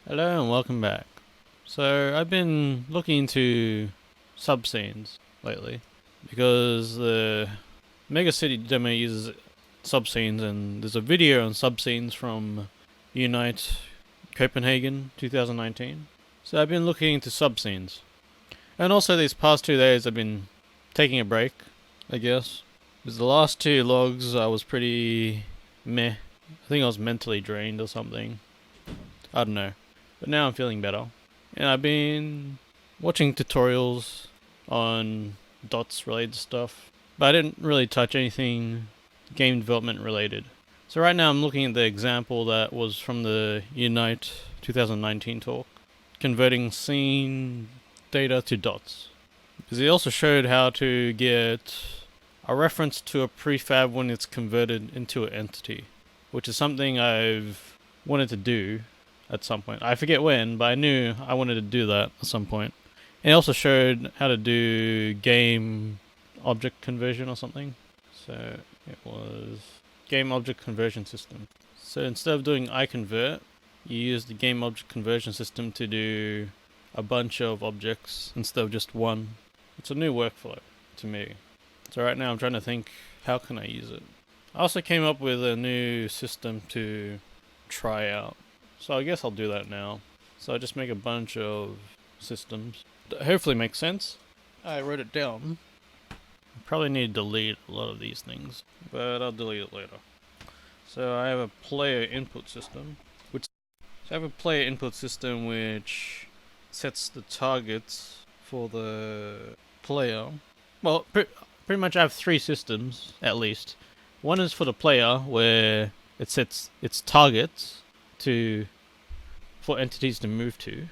Hello and welcome back. So I've been looking into subscenes lately because the Mega City demo uses subscenes, and there's a video on subscenes from Unite Copenhagen 2019. So I've been looking into subscenes, and also these past 2 days I've been taking a break, I guess. Because the last two logs I was pretty meh. I think I was mentally drained or something. I don't know. But now I'm feeling better. And I've been watching tutorials on dots related stuff. But I didn't really touch anything game development related. So right now I'm looking at the example that was from the Unite 2019 talk. Converting scene data to dots. Because he also showed how to get a reference to a prefab when it's converted into an entity. Which is something I've wanted to do at some point. I forget when, but I knew I wanted to do that at some point. And it also showed how to do game object conversion or something. So it was game object conversion system. So instead of doing iConvert, you use the game object conversion system to do a bunch of objects instead of just one. It's a new workflow to me. So right now I'm trying to think, how can I use it? I also came up with a new system to try out. So I guess I'll do that now. So I just make a bunch of systems that hopefully make sense. I wrote it down. I probably need to delete a lot of these things, but I'll delete it later. So I have a player input system, which sets the targets for the player. Well, pretty much I have three systems at least. One is for the player, where it sets its targets to for entities to move to,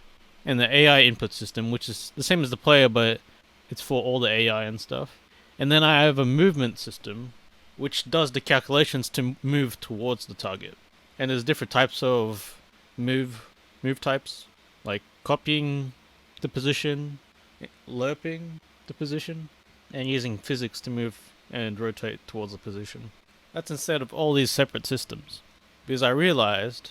and the AI input system, which is the same as the player, but it's for all the AI and stuff. And then I have a movement system, which does the calculations to move towards the target. And there's different types of move types, like copying the position, lerping the position, and using physics to move and rotate towards the position. That's instead of all these separate systems. Because I realized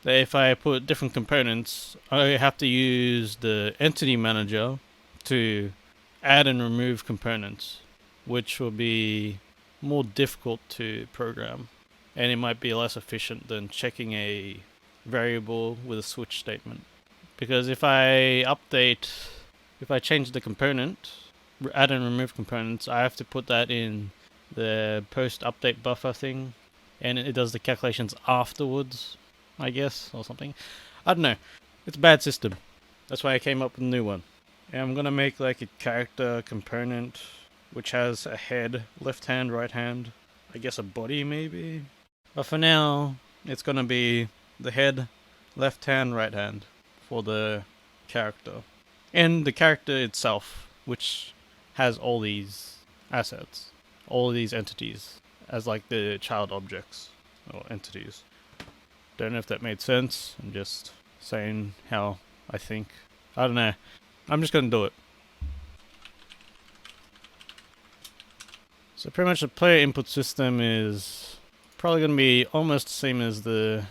that if I put different components, I have to use the entity manager to add and remove components, which will be more difficult to program. And it might be less efficient than checking a variable with a switch statement. Because if I change the component, add and remove components, I have to put that in the post update buffer thing, and it does the calculations afterwards, I guess, or something. I don't know. It's a bad system. That's why I came up with a new one. And I'm gonna make like a character component which has a head, left hand, right hand, I guess a body maybe. But for now, it's gonna be the head, left hand, right hand for the character. And the character itself, which has all these assets, all these entities, as like the child objects or entities. Don't know if that made sense. I'm just saying how I think. I don't know. I'm just gonna do it. So pretty much the player input system is probably gonna be almost the same as the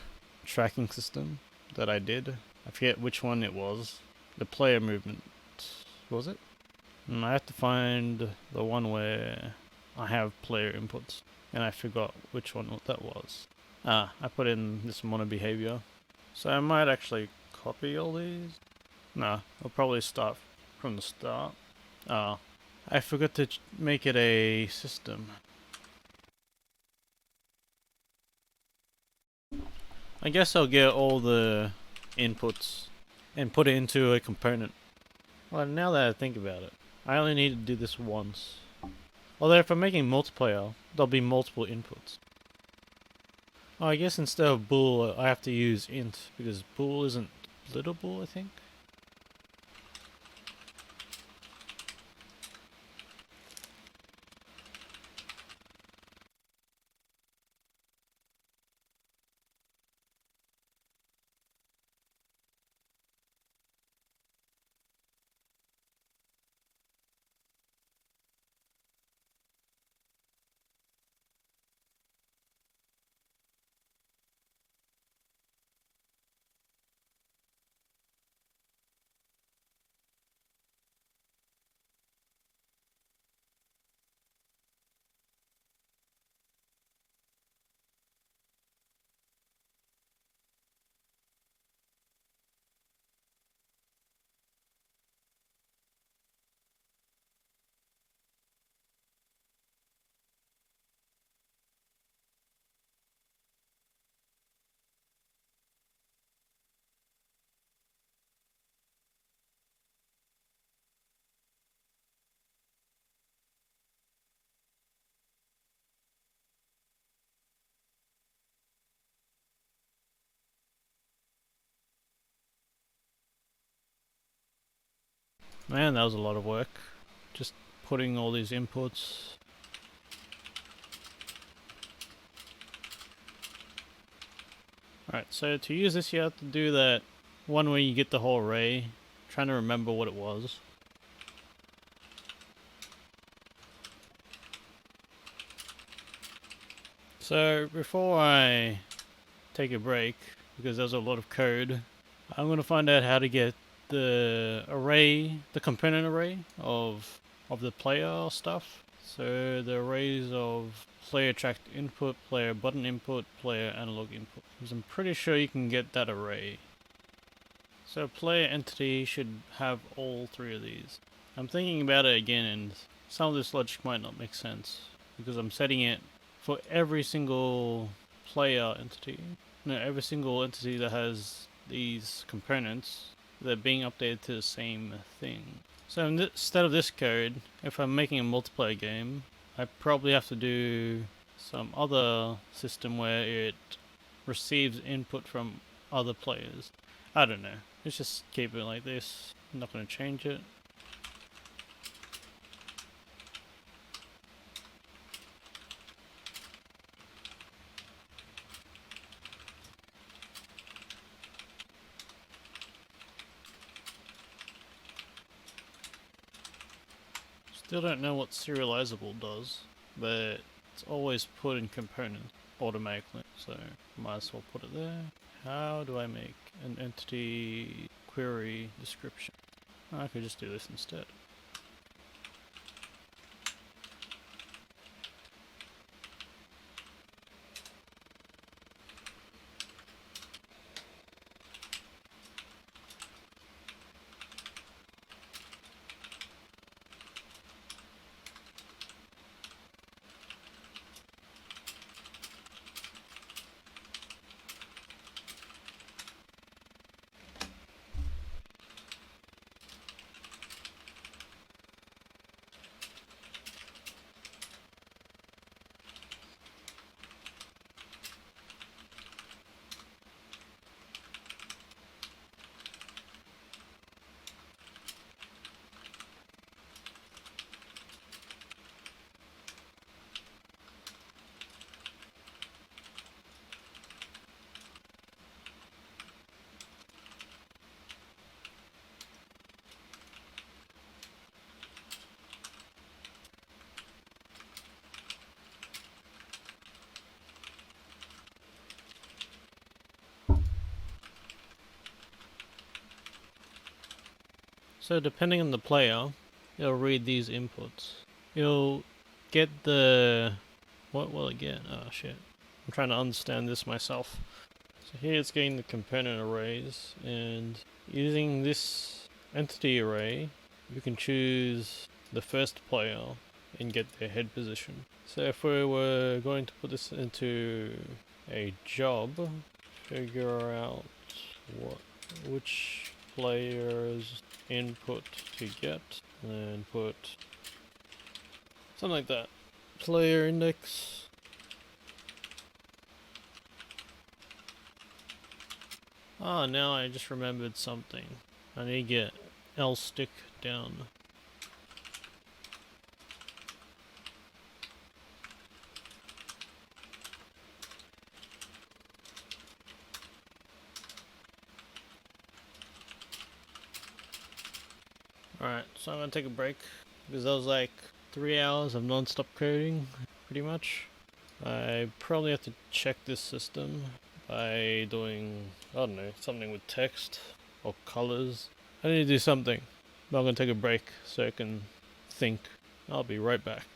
tracking system that I did. I forget which one it was. The player movement, was it? I have to find the one where I have player inputs, and I forgot which one that was. I put in this mono behavior. So I might actually copy all these. Nah, I'll probably start from the start. I forgot to make it a system. I guess I'll get all the inputs and put it into a component. Well, now that I think about it, I only need to do this once. Although if I'm making multiplayer, there'll be multiple inputs. Oh, I guess instead of bool, I have to use int, because bool isn't splittable, I think? Man, that was a lot of work. Just putting all these inputs. Alright, so to use this you have to do that one where you get the whole array. I'm trying to remember what it was. So before I take a break, because there's a lot of code, I'm going to find out how to get the array, the component array of the player stuff. So the arrays of player tracked input, player button input, player analog input. Because I'm pretty sure you can get that array. So player entity should have all three of these. I'm thinking about it again, and some of this logic might not make sense because I'm setting it for every single player entity. No, every single entity that has these components, they're being updated to the same thing. So instead of this code, if I'm making a multiplayer game, I probably have to do some other system where it receives input from other players. I don't know. Let's just keep it like this. I'm not going to change it. Still don't know what serializable does, but it's always put in component automatically, so might as well put it there. How do I make an entity query description? I could just do this instead. So depending on the player, it'll read these inputs. You'll get the... What will it get? Oh shit. I'm trying to understand this myself. So here it's getting the component arrays, and using this entity array, you can choose the first player and get their head position. So if we were going to put this into a job, figure out which player's input to get, and put something like that. Player index. Ah, now I just remembered something. I need to get L stick down. Alright, so I'm gonna take a break because that was like 3 hours of non-stop coding, pretty much. I probably have to check this system by doing, I don't know, something with text or colors. I need to do something, but I'm gonna take a break so I can think. I'll be right back.